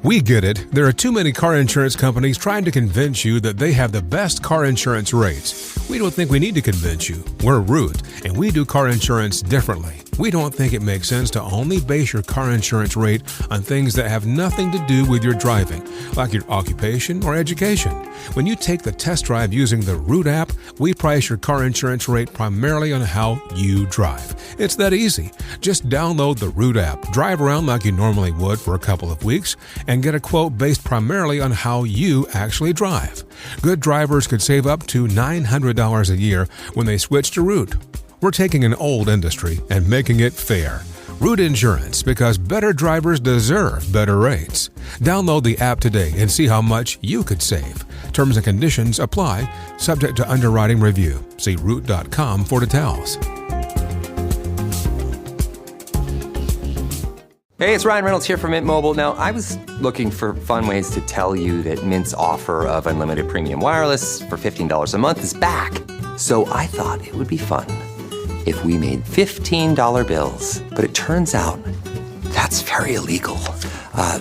We get it. There are too many car insurance companies trying to convince you that they have the best car insurance rates. We don't think we need to convince you. We're Root, and we do car insurance differently. We don't think it makes sense to only base your car insurance rate on things that have nothing to do with your driving, like your occupation or education. When you take the test drive using the Root app, we price your car insurance rate primarily on how you drive. It's that easy. Just download the Root app, drive around like you normally would for a couple of weeks, and get a quote based primarily on how you actually drive. Good drivers could save up to $900 a year when they switch to Root. We're taking an old industry and making it fair. Root Insurance, because better drivers deserve better rates. Download the app today and see how much you could save. Terms and conditions apply, subject to underwriting review. See Root.com for details. Hey, it's Ryan Reynolds here from Mint Mobile. Now, I was looking for fun ways to tell you that Mint's offer of unlimited premium wireless for $15 a month is back. So I thought it would be fun if we made $15 bills. But it turns out that's very illegal.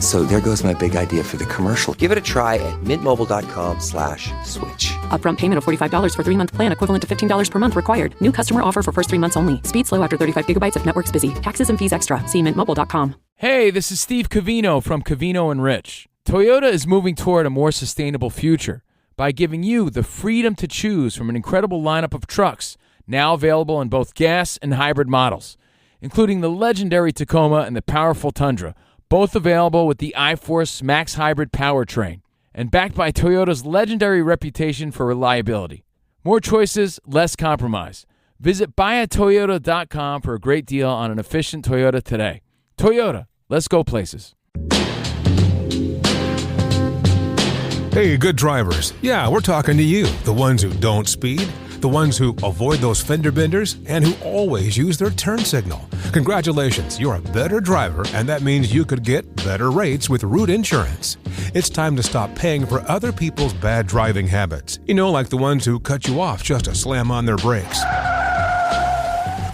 So there goes my big idea for the commercial. Give it a try at mintmobile.com/switch. Upfront payment of $45 for 3-month plan, equivalent to $15 per month required. New customer offer for first 3 months only. Speed slow after 35 gigabytes if network's busy. Taxes and fees extra. See mintmobile.com. Hey, this is Steve Covino from Covino & Rich. Toyota is moving toward a more sustainable future by giving you the freedom to choose from an incredible lineup of trucks, now available in both gas and hybrid models, including the legendary Tacoma and the powerful Tundra, both available with the iForce Max Hybrid powertrain, and backed by Toyota's legendary reputation for reliability. More choices, less compromise. Visit buyatoyota.com for a great deal on an efficient Toyota today. Toyota, let's go places. Hey, good drivers. Yeah, we're talking to you, the ones who don't speed, the ones who avoid those fender benders, and who always use their turn signal. Congratulations, you're a better driver, and that means you could get better rates with Root Insurance. It's time to stop paying for other people's bad driving habits. You know, like the ones who cut you off just to slam on their brakes.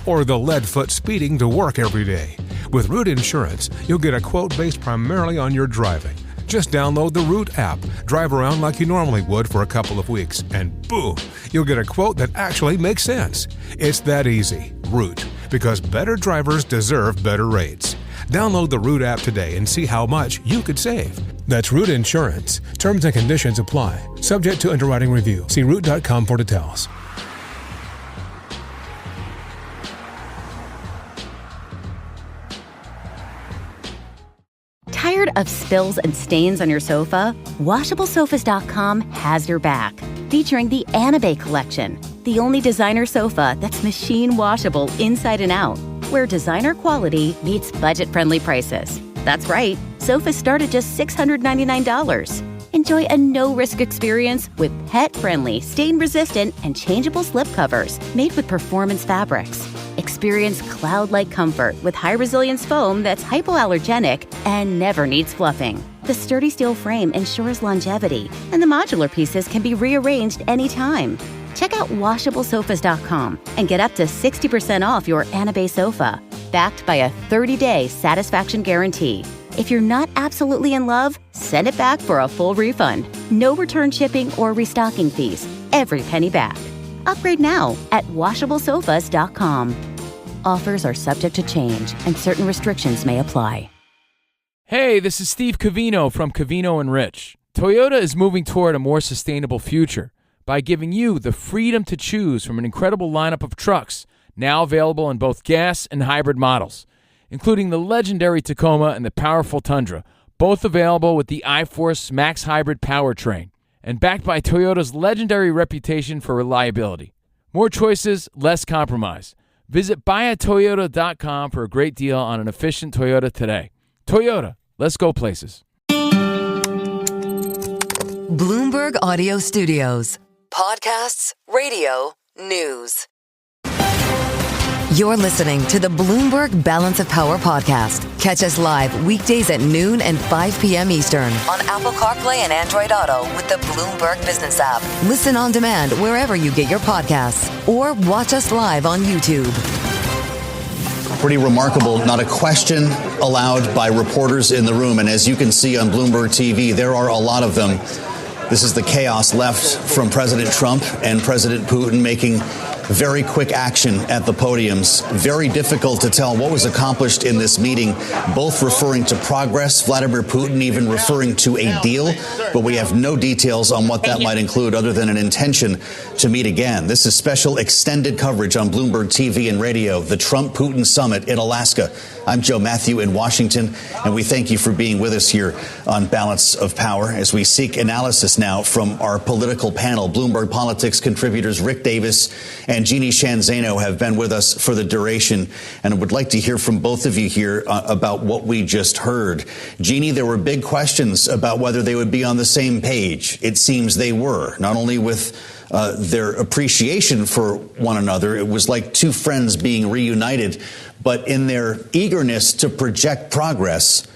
Or the lead foot speeding to work every day. With Root Insurance, you'll get a quote based primarily on your driving. Just download the Root app, drive around like you normally would for a couple of weeks, and boom, you'll get a quote that actually makes sense. It's that easy. Root, because better drivers deserve better rates. Download the Root app today and see how much you could save. That's Root Insurance. Terms and conditions apply. Subject to underwriting review. See Root.com for details. Tired of spills and stains on your sofa? Washablesofas.com has your back. Featuring the Anabay collection, the only designer sofa that's machine washable inside and out, where designer quality meets budget-friendly prices. That's right, sofas start at just $699. Enjoy a no-risk experience with pet-friendly, stain-resistant, and changeable slipcovers made with performance fabrics. Experience cloud-like comfort with high-resilience foam that's hypoallergenic and never needs fluffing. The sturdy steel frame ensures longevity, and the modular pieces can be rearranged anytime. Check out washablesofas.com and get up to 60% off your Anabay sofa, backed by a 30-day satisfaction guarantee. If you're not absolutely in love, send it back for a full refund. No return shipping or restocking fees. Every penny back. Upgrade now at washablesofas.com. Offers are subject to change and certain restrictions may apply. Hey, this is Steve Covino from Covino & Rich. Toyota is moving toward a more sustainable future by giving you the freedom to choose from an incredible lineup of trucks, now available in both gas and hybrid models, including the legendary Tacoma and the powerful Tundra, both available with the iForce Max Hybrid powertrain, and backed by Toyota's legendary reputation for reliability. More choices, less compromise. Visit buyatoyota.com for a great deal on an efficient Toyota today. Toyota, let's go places. Bloomberg Audio Studios. Podcasts, radio, news. You're listening to the Bloomberg Balance of Power podcast. Catch us live weekdays at noon and 5 p.m. Eastern on Apple CarPlay and Android Auto with the Bloomberg Business app. Listen on demand wherever you get your podcasts or watch us live on YouTube. Pretty remarkable. Not a question allowed by reporters in the room. And as you can see on Bloomberg TV, there are a lot of them. This is the chaos left from President Trump and President Putin making very quick action at the podiums. Very difficult to tell what was accomplished in this meeting, both referring to progress, Vladimir Putin even referring to a deal, but we have no details on what that might include other than an intention to meet again. This is special extended coverage on Bloomberg TV and radio, the Trump-Putin summit in Alaska. I'm Joe Matthew in Washington, and we thank you for being with us here on Balance of Power as we seek analysis now from our political panel. Bloomberg Politics contributors Rick Davis and Jeannie Shanzano have been with us for the duration, and I would like to hear from both of you here about what we just heard. Jeannie, there were big questions about whether they would be on the same page. It seems they were, not only with their appreciation for one another. It was like two friends being reunited, but in their eagerness to project progress,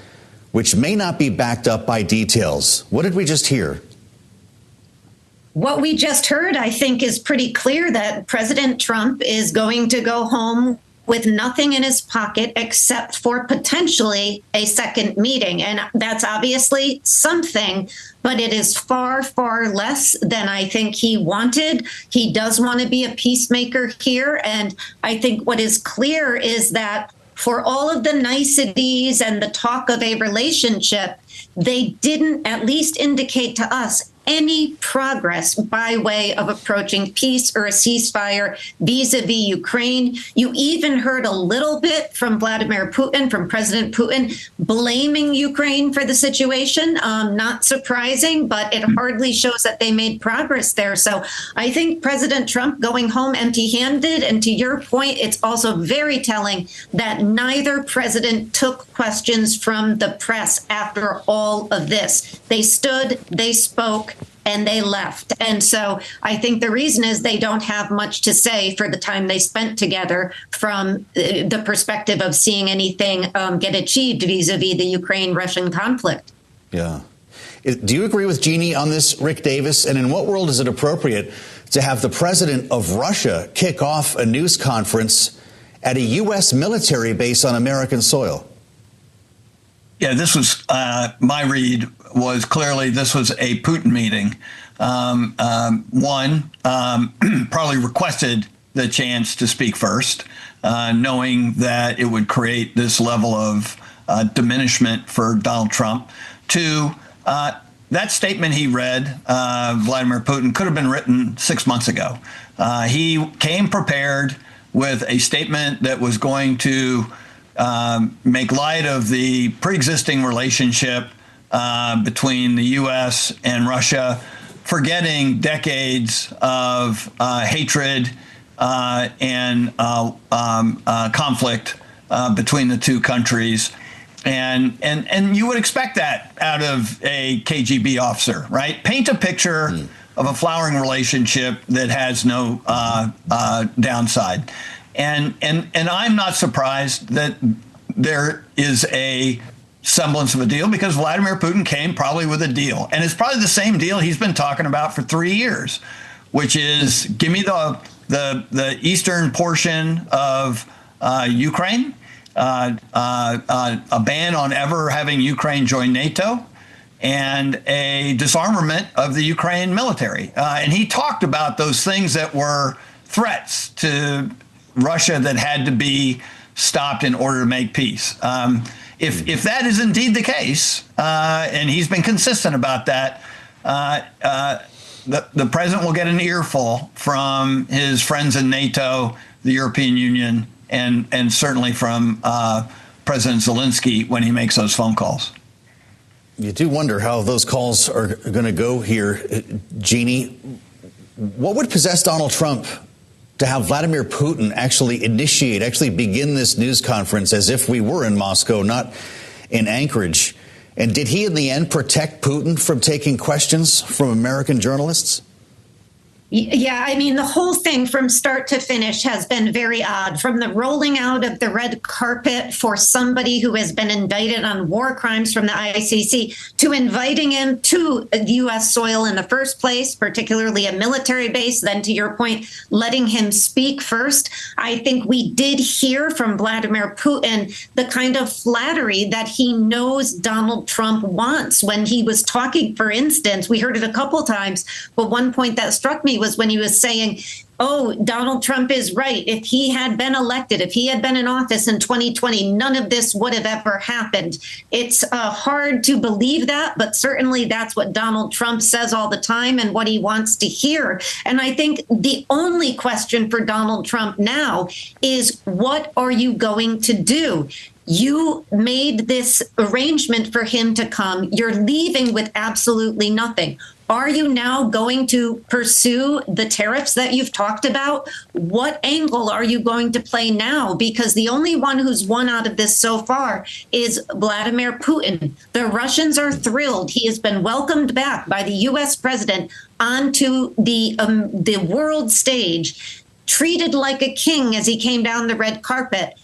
which may not be backed up by details. What did we just hear? What we just heard, I think, is pretty clear that President Trump is going to go home with nothing in his pocket except for potentially a second meeting. And that's obviously something, but it is far, far less than I think he wanted. He does want to be a peacemaker here. And I think what is clear is that for all of the niceties and the talk of a relationship, they didn't at least indicate to us any progress by way of approaching peace or a ceasefire vis-a-vis Ukraine. You even heard a little bit from Vladimir Putin, from President Putin, blaming Ukraine for the situation. Not surprising, but it hardly shows that they made progress there. So I think President Trump going home empty-handed. And to your point, it's also very telling that neither president took questions from the press after all of this. They stood, they spoke, and they left. And so I think the reason is they don't have much to say for the time they spent together from the perspective of seeing anything get achieved vis-a-vis the Ukraine-Russian conflict. Yeah. Do you agree with Jeannie on this, Rick Davis? And in what world is it appropriate to have the president of Russia kick off a news conference at a U.S. military base on American soil? Yeah, this was my read was clearly this was a Putin meeting. One probably requested the chance to speak first, knowing that it would create this level of diminishment for Donald Trump. Two, that statement he read, Vladimir Putin, could have been written 6 months ago. He came prepared with a statement that was going to make light of the pre-existing relationship between the U.S. and Russia, forgetting decades of hatred and conflict between the two countries. And you would expect that out of a KGB officer, right? Paint a picture of a flowering relationship that has no downside. And I'm not surprised that there is a semblance of a deal, because Vladimir Putin came probably with a deal. And it's probably the same deal he's been talking about for 3 years, which is give me the eastern portion of Ukraine, a ban on ever having Ukraine join NATO, and a disarmament of the Ukraine military. And he talked about those things that were threats to Russia that had to be stopped in order to make peace. If that is indeed the case, and he's been consistent about that, the president will get an earful from his friends in NATO, the European Union, and certainly from President Zelensky when he makes those phone calls. You do wonder how those calls are going to go here. Jeannie, what would possess Donald Trump to have Vladimir Putin actually begin this news conference as if we were in Moscow, not in Anchorage? And did he in the end protect Putin from taking questions from American journalists? Yeah, I mean, the whole thing from start to finish has been very odd. From the rolling out of the red carpet for somebody who has been indicted on war crimes from the ICC to inviting him to U.S. soil in the first place, particularly a military base, then to your point, letting him speak first. I think we did hear from Vladimir Putin the kind of flattery that he knows Donald Trump wants when he was talking. For instance, we heard it a couple times, but one point that struck me was when he was saying, oh, Donald Trump is right. If he had been elected, if he had been in office in 2020, none of this would have ever happened. It's hard to believe that, but certainly that's what Donald Trump says all the time and what he wants to hear. And I think the only question for Donald Trump now is, what are you going to do? You made this arrangement for him to come. You're leaving with absolutely nothing. Are you now going to pursue the tariffs that you've talked about? What angle are you going to play now? Because the only one who's won out of this so far is Vladimir Putin. The Russians are thrilled. He has been welcomed back by the U.S. president onto the world stage, treated like a king as he came down the red carpet.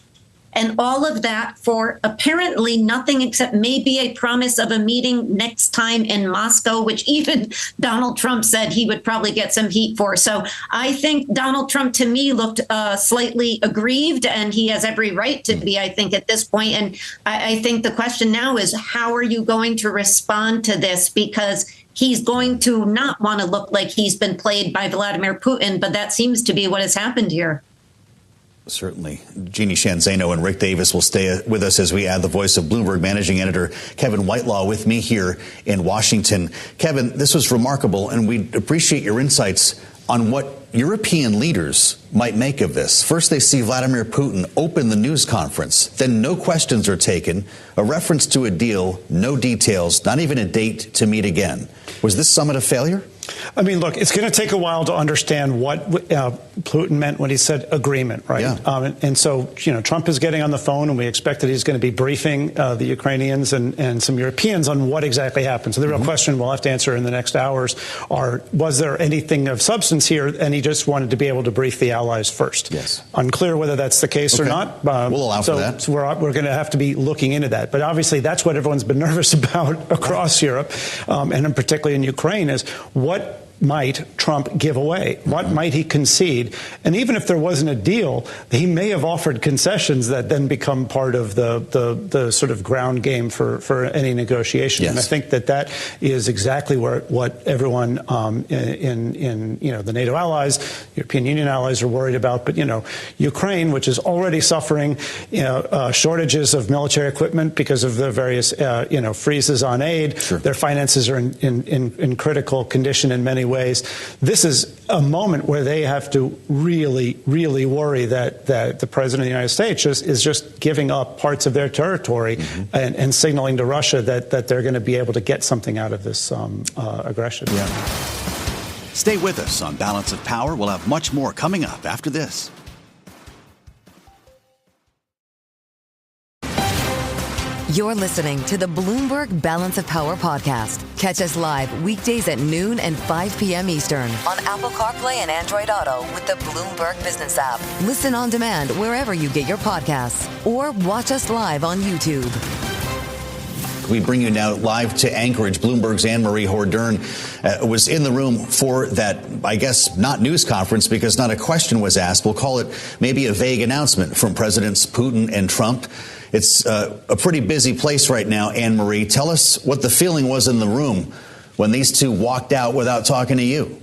And all of that for apparently nothing except maybe a promise of a meeting next time in Moscow, which even Donald Trump said he would probably get some heat for. So I think Donald Trump, to me, looked slightly aggrieved, and he has every right to be, I think, at this point. And I think the question now is, how are you going to respond to this? Because he's going to not want to look like he's been played by Vladimir Putin, but that seems to be what has happened here. Certainly. Jeannie Shanzano and Rick Davis will stay with us as we add the voice of Bloomberg managing editor Kevin Whitelaw with me here in Washington. Kevin, this was remarkable, and we appreciate your insights on what European leaders might make of this. First, they see Vladimir Putin open the news conference. Then no questions are taken, a reference to a deal, no details, not even a date to meet again. Was this summit a failure? I mean, look, it's going to take a while to understand what Putin meant when he said agreement, right? Yeah. And so, Trump is getting on the phone, and we expect that he's going to be briefing the Ukrainians and some Europeans on what exactly happened. So the real question we'll have to answer in the next hours was there anything of substance here? And he just wanted to be able to brief the allies first. Yes. Unclear whether that's the case or not. We'll allow for that. So we're going to have to be looking into that. But obviously, that's what everyone's been nervous about across Europe, and particularly in Ukraine, is what might Trump give away? What might he concede? And even if there wasn't a deal, he may have offered concessions that then become part of the sort of ground game for any negotiation. Yes. And I think that is exactly what everyone in the NATO allies, European Union allies are worried about. But Ukraine, which is already suffering shortages of military equipment because of the various freezes on aid. Sure. Their finances are in critical condition in many ways. This is a moment where they have to really, really worry that the president of the United States is just giving up parts of their territory and signaling to Russia that they're going to be able to get something out of this aggression. Yeah. Stay with us on Balance of Power. We'll have much more coming up after this. You're listening to the Bloomberg Balance of Power podcast. Catch us live weekdays at noon and 5 p.m. Eastern on Apple CarPlay and Android Auto with the Bloomberg Business app. Listen on demand wherever you get your podcasts or watch us live on YouTube. We bring you now live to Anchorage. Bloomberg's Anne-Marie Hordern was in the room for that, I guess, not news conference because not a question was asked. We'll call it maybe a vague announcement from Presidents Putin and Trump. It's a pretty busy place right now, Anne-Marie. Tell us what the feeling was in the room when these two walked out without talking to you.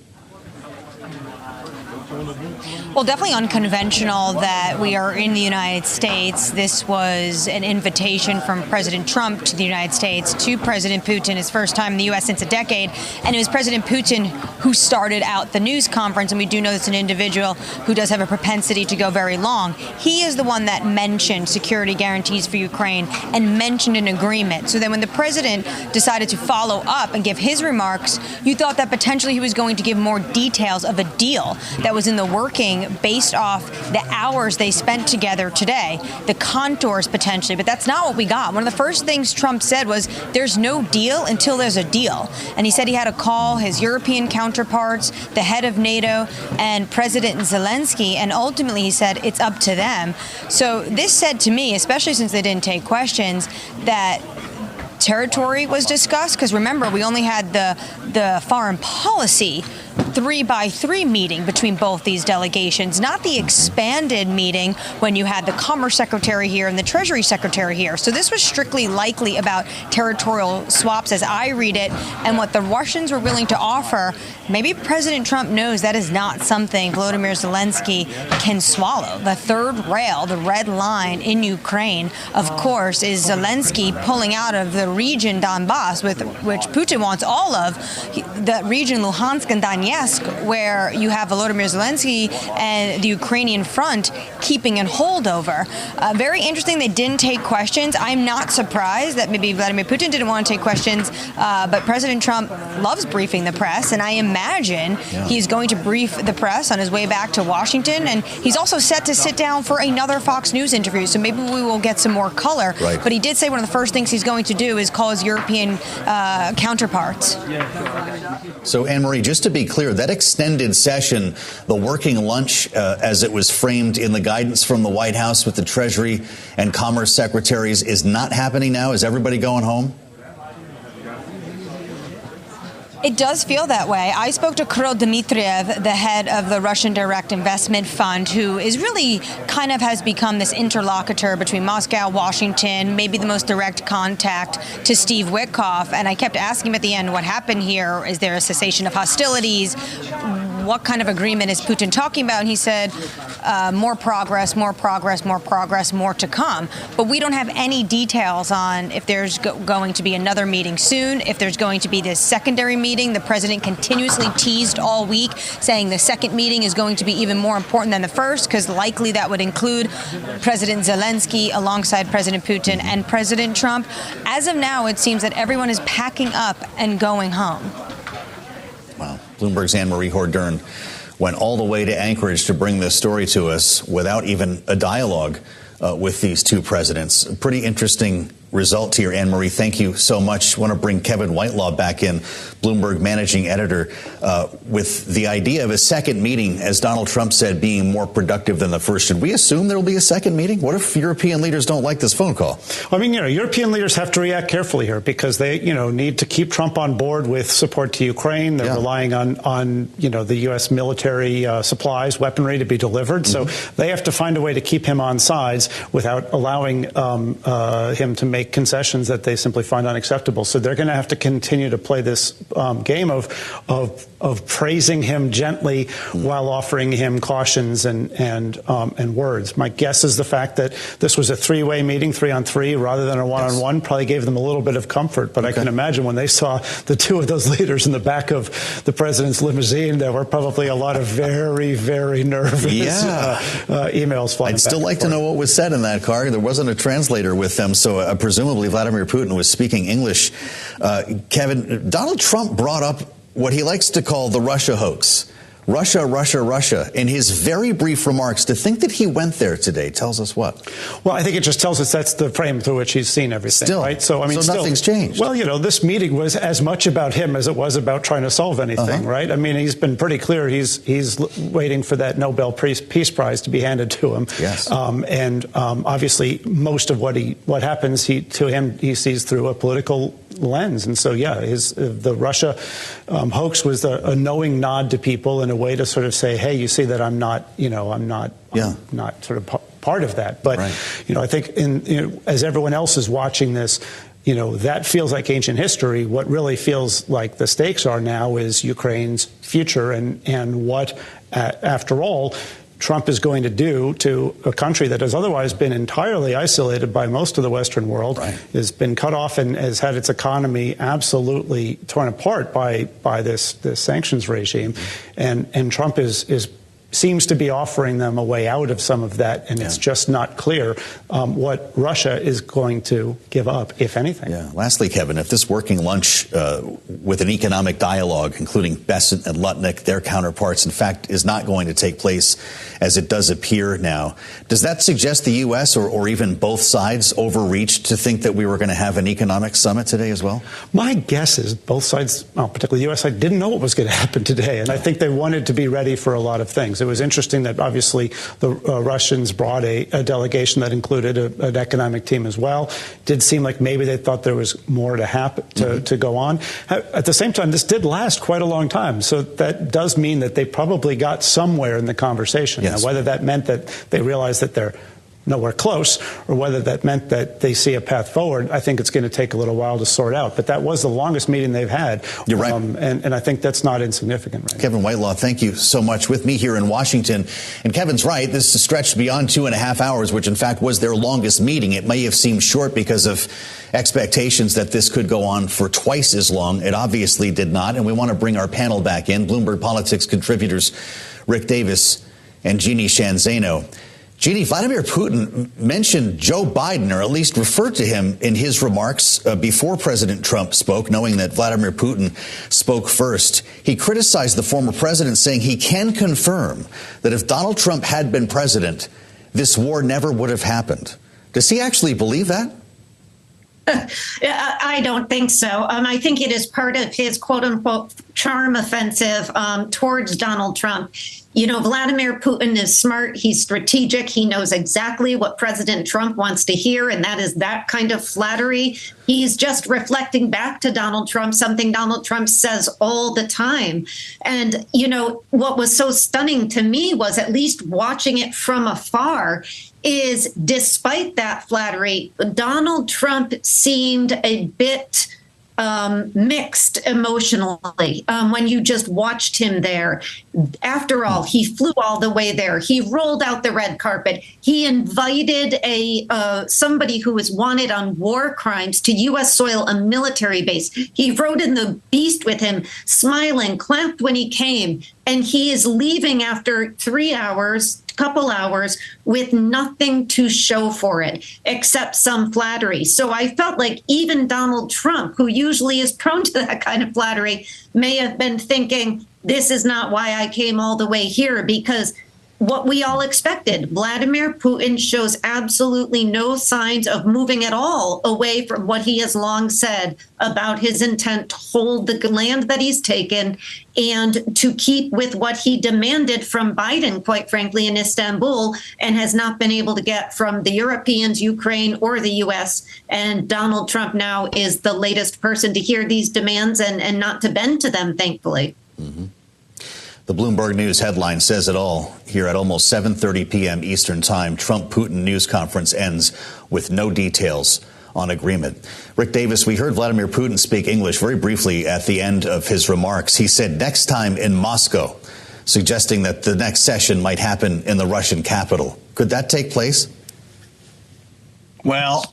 Well, definitely unconventional that we are in the United States. This was an invitation from President Trump to the United States to President Putin, his first time in the U.S. since a decade. And it was President Putin who started out the news conference. And we do know it's an individual who does have a propensity to go very long. He is the one that mentioned security guarantees for Ukraine and mentioned an agreement. So then when the president decided to follow up and give his remarks, you thought that potentially he was going to give more details of a deal that was in the working meeting based off the hours they spent together today, the contours potentially, but that's not what we got. One of the first things Trump said was there's no deal until there's a deal. And he said he had to call his European counterparts, the head of NATO, and President Zelensky, and ultimately he said it's up to them. So this said to me, especially since they didn't take questions, that territory was discussed, because remember, we only had the foreign policy 3-by-3 meeting between both these delegations, not the expanded meeting when you had the Commerce Secretary here and the Treasury Secretary here. So this was strictly likely about territorial swaps as I read it, and what the Russians were willing to offer. Maybe President Trump knows that is not something Volodymyr Zelensky can swallow. The third rail, the red line in Ukraine, of course, is Zelensky pulling out of the region Donbass, which Putin wants all of, the region Luhansk and Donetsk, where you have Volodymyr Zelensky and the Ukrainian front keeping a holdover. Very interesting they didn't take questions. I'm not surprised that maybe Vladimir Putin didn't want to take questions, but President Trump loves briefing the press, and I imagine he's going to brief the press on his way back to Washington, and he's also set to sit down for another Fox News interview, so maybe we will get some more color. Right. But he did say one of the first things he's going to do is call his European counterparts. So, Anne-Marie, just to be clear, that extended session, the working lunch, as it was framed in the guidance from the White House with the Treasury and Commerce secretaries, is not happening now? Is everybody going home? It does feel that way. I spoke to Kirill Dmitriev, the head of the Russian Direct Investment Fund, who is really kind of has become this interlocutor between Moscow, Washington, maybe the most direct contact to Steve Witkoff. And I kept asking him at the end, what happened here? Is there a cessation of hostilities? What kind of agreement is Putin talking about? And he said, more progress, more progress, more progress, more to come. But we don't have any details on if there's going to be another meeting soon, if there's going to be this secondary meeting. The president continuously teased all week, saying the second meeting is going to be even more important than the first, because likely that would include President Zelensky alongside President Putin and President Trump. As of now, it seems that everyone is packing up and going home. Wow. Bloomberg's Anne-Marie Hordern went all the way to Anchorage to bring this story to us without even a dialogue with these two presidents. A pretty interesting result here, Anne-Marie. Thank you so much. I want to bring Kevin Whitelaw back in, Bloomberg managing editor, with the idea of a second meeting, as Donald Trump said, being more productive than the first. Should we assume there will be a second meeting? What if European leaders don't like this phone call? I mean, European leaders have to react carefully here, because they, need to keep Trump on board with support to Ukraine. They're relying on the U.S. military supplies, weaponry to be delivered. So they have to find a way to keep him on sides without allowing him to make concessions that they simply find unacceptable. So they're going to have to continue to play this game of praising him gently while offering him cautions and words. My guess is the fact that this was a three-way meeting, 3-on-3, rather than a one-on-one, probably gave them a little bit of comfort. But I can imagine when they saw the two of those leaders in the back of the president's limousine, there were probably a lot of very, very nervous emails flying. I'd still like to know what was said in that car. There wasn't a translator with them, so presumably Vladimir Putin was speaking English. Kevin, Donald Trump brought up what he likes to call the Russia hoax. Russia, Russia, Russia. In his very brief remarks, to think that he went there today tells us what? Well, I think it just tells us that's the frame through which he's seen everything, still, right? So, I mean, nothing's changed. Well, this meeting was as much about him as it was about trying to solve anything, right? I mean, he's been pretty clear he's waiting for that Nobel Peace Prize to be handed to him. Yes. Obviously, most of what happens to him, he sees through a political lens. And so, the Russia hoax was a knowing nod to people and a way to sort of say, hey, you see that I'm not sort of part of that. But, I think as everyone else is watching this, that feels like ancient history. What really feels like the stakes are now is Ukraine's future and what, after all, Trump is going to do to a country that has otherwise been entirely isolated by most of the Western world, has been cut off and has had its economy absolutely torn apart by this sanctions regime. And Trump is seems to be offering them a way out of some of that, and it's just not clear what Russia is going to give up, if anything. Yeah. Lastly, Kevin, if this working lunch with an economic dialogue, including Bessent and Lutnick, their counterparts, in fact, is not going to take place as it does appear now, does that suggest the U.S. or even both sides overreached to think that we were going to have an economic summit today as well? My guess is both sides, well, particularly the U.S. side, didn't know what was going to happen today, and I think they wanted to be ready for a lot of things. It was interesting that obviously the Russians brought a delegation that included an economic team as well. It did seem like maybe they thought there was more to happen to go on. At the same time, this did last quite a long time, so that does mean that they probably got somewhere in the conversation. Yes. Now, whether that meant that they realized that they're nowhere close, or whether that meant that they see a path forward, I think it's going to take a little while to sort out. But that was the longest meeting they've had. You're right. And I think that's not insignificant right Kevin now. Whitelaw, thank you so much. With me here in Washington. And Kevin's right. This is stretched beyond 2.5 hours, which in fact was their longest meeting. It may have seemed short because of expectations that this could go on for twice as long. It obviously did not. And we want to bring our panel back in. Bloomberg Politics contributors Rick Davis and Jeannie Shanzano. Jeannie, Vladimir Putin mentioned Joe Biden, or at least referred to him in his remarks before President Trump spoke, knowing that Vladimir Putin spoke first. He criticized the former president, saying he can confirm that if Donald Trump had been president, this war never would have happened. Does he actually believe that? I don't think so. I think it is part of his quote unquote charm offensive towards Donald Trump. You know, Vladimir Putin is smart. He's strategic. He knows exactly what President Trump wants to hear, and that is that kind of flattery. He's just reflecting back to Donald Trump, something Donald Trump says all the time. And, you know, what was so stunning to me was, at least watching it from afar, is despite that flattery, Donald Trump seemed a bit mixed emotionally when you just watched him there. After all, he flew all the way there. He rolled out the red carpet. He invited somebody who was wanted on war crimes to U.S. soil, a military base. He rode in the Beast with him, smiling, clapped when he came, and he is leaving after 3 hours, couple hours, with nothing to show for it except some flattery. So I felt like even Donald Trump, who usually is prone to that kind of flattery, may have been thinking, this is not why I came all the way here, because what we all expected, Vladimir Putin shows absolutely no signs of moving at all away from what he has long said about his intent to hold the land that he's taken and to keep with what he demanded from Biden, quite frankly, in Istanbul, and has not been able to get from the Europeans, Ukraine, or the U.S. And Donald Trump now is the latest person to hear these demands and not to bend to them, thankfully. Mm-hmm. The Bloomberg News headline says it all. Here at almost 7:30 p.m. Eastern Time, Trump-Putin news conference ends with no details on agreement. Rick Davis, we heard Vladimir Putin speak English very briefly at the end of his remarks. He said next time in Moscow, suggesting that the next session might happen in the Russian capital. Could that take place? Well,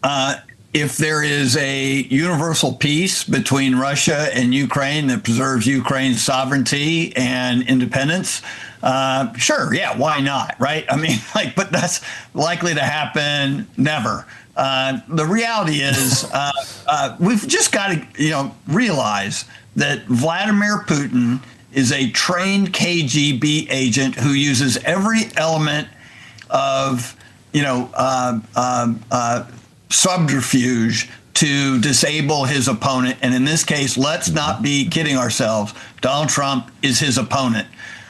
if there is a universal peace between Russia and Ukraine that preserves Ukraine's sovereignty and independence, sure, yeah, why not, right? I mean, but that's likely to happen never. The reality is we've just got to, realize that Vladimir Putin is a trained KGB agent who uses every element of, subterfuge to disable his opponent. And in this case, let's not be kidding ourselves. Donald Trump is his opponent.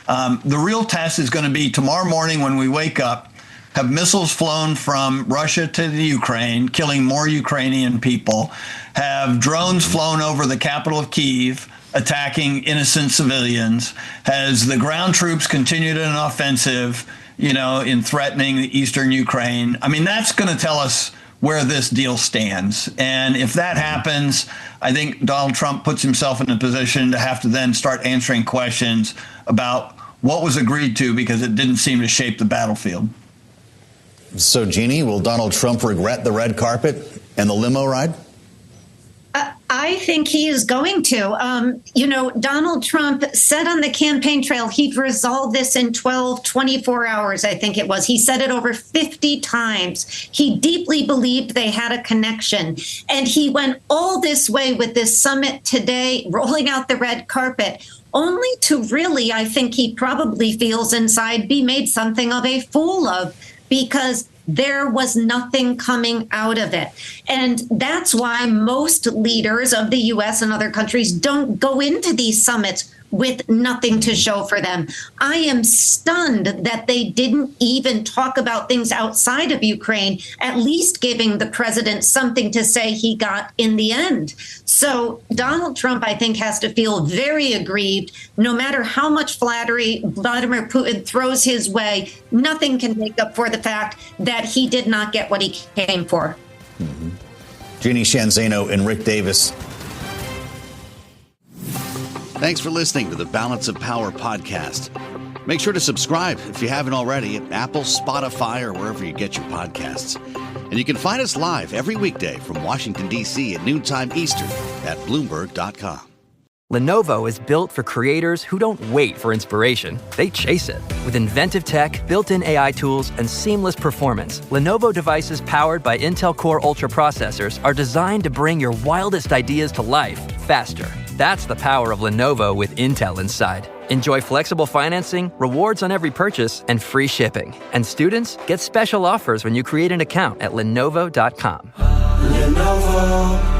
The real test is going to be tomorrow morning when we wake up, have missiles flown from Russia to the Ukraine, killing more Ukrainian people, have drones flown over the capital of Kyiv, attacking innocent civilians, has the ground troops continued an offensive, in threatening the eastern Ukraine. I mean, that's going to tell us where this deal stands. And if that happens, I think Donald Trump puts himself in a position to have to then start answering questions about what was agreed to, because it didn't seem to shape the battlefield. So, Jeannie, will Donald Trump regret the red carpet and the limo ride? I I think he is going to. Donald Trump said on the campaign trail he'd resolve this in 24 hours, I think it was. He said it over 50 times. He deeply believed they had a connection. And he went all this way with this summit today, rolling out the red carpet, only to really, I think he probably feels inside, be made something of a fool of, because there was nothing coming out of it. And that's why most leaders of the U.S. and other countries don't go into these summits with nothing to show for them. I am stunned that they didn't even talk about things outside of Ukraine, at least giving the president something to say he got in the end. So Donald Trump, I think, has to feel very aggrieved. No matter how much flattery Vladimir Putin throws his way, nothing can make up for the fact that he did not get what he came for. Mm-hmm. Jeannie Shanzano and Rick Davis. Thanks for listening to the Balance of Power podcast. Make sure to subscribe if you haven't already at Apple, Spotify, or wherever you get your podcasts. And you can find us live every weekday from Washington, D.C. at noontime Eastern at Bloomberg.com. Lenovo is built for creators who don't wait for inspiration. They chase it. With inventive tech, built-in AI tools, and seamless performance, Lenovo devices powered by Intel Core Ultra processors are designed to bring your wildest ideas to life faster. That's the power of Lenovo with Intel inside. Enjoy flexible financing, rewards on every purchase, and free shipping. And students get special offers when you create an account at Lenovo.com. Lenovo.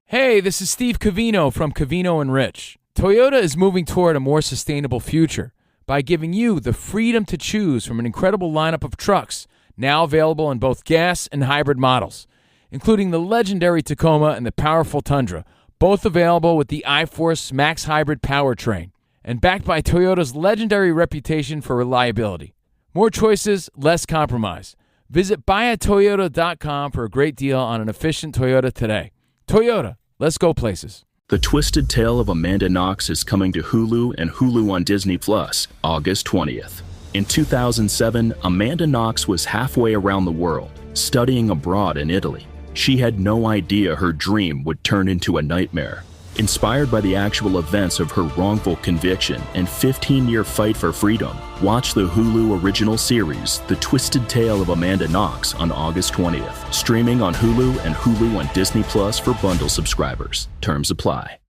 Hey, this is Steve Covino from Covino & Rich. Toyota is moving toward a more sustainable future by giving you the freedom to choose from an incredible lineup of trucks, now available in both gas and hybrid models, including the legendary Tacoma and the powerful Tundra, both available with the iForce Max Hybrid powertrain, and backed by Toyota's legendary reputation for reliability. More choices, less compromise. Visit buyatoyota.com for a great deal on an efficient Toyota today. Toyota, let's go places. The Twisted Tale of Amanda Knox is coming to Hulu and Hulu on Disney Plus, August 20th. In 2007, Amanda Knox was halfway around the world, studying abroad in Italy. She had no idea her dream would turn into a nightmare. Inspired by the actual events of her wrongful conviction and 15-year fight for freedom, watch the Hulu original series, The Twisted Tale of Amanda Knox, on August 20th. Streaming on Hulu and Hulu on Disney Plus for bundle subscribers. Terms apply.